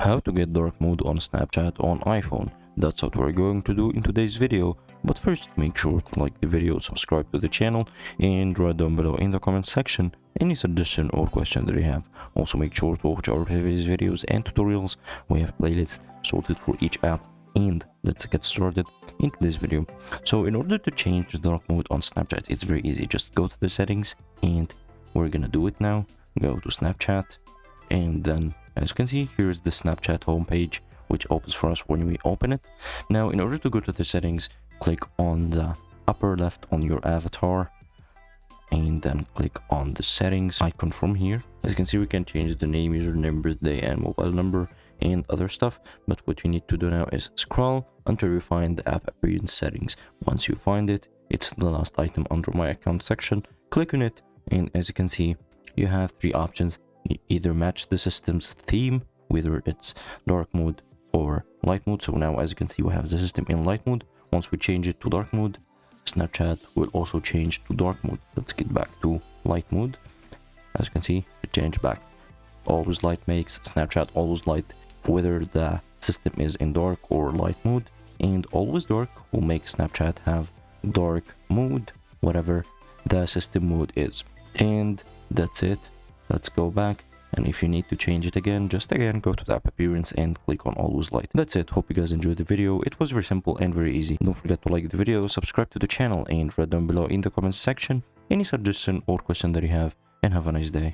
How to get dark mode on Snapchat on iPhone. That's what we're going to do in today's video. But first, make sure to like the video, subscribe to the channel, and write down below in the comment section any suggestion or question that you have. Also, make sure to watch our previous videos and tutorials. We have playlists sorted for each app. And let's get started into this video. So in order to change the dark mode on Snapchat, it's very easy. Just go to the settings, and we're gonna do it now. Go to Snapchat, and then as you can see, here's the Snapchat homepage, which opens for us when we open it. Now, in order to go to the settings, click on the upper left on your avatar, and then click on the settings icon from here. As you can see, we can change the name, username, birthday, and mobile number, and other stuff. But what you need to do now is scroll until you find the app appearance settings. Once you find it, it's the last item under my account section. Click on it, and as you can see, you have three options. You either match the system's theme, whether it's dark mode or light mode. So now, as you can see, we have the system in light mode. Once we change it to dark mode, Snapchat will also change to dark mode. Let's get back to light mode. As you can see, it changed back. Always light makes Snapchat always light, whether the system is in dark or light mode. And always dark will make Snapchat have dark mode, whatever the system mode is. And that's it. Let's go back, and if you need to change it again, just again go to the app appearance and click on always light. That's it. Hope you guys enjoyed the video. It was very simple and very easy. Don't forget to like the video, subscribe to the channel, and write down below in the comments section any suggestion or question that you have, and have a nice day.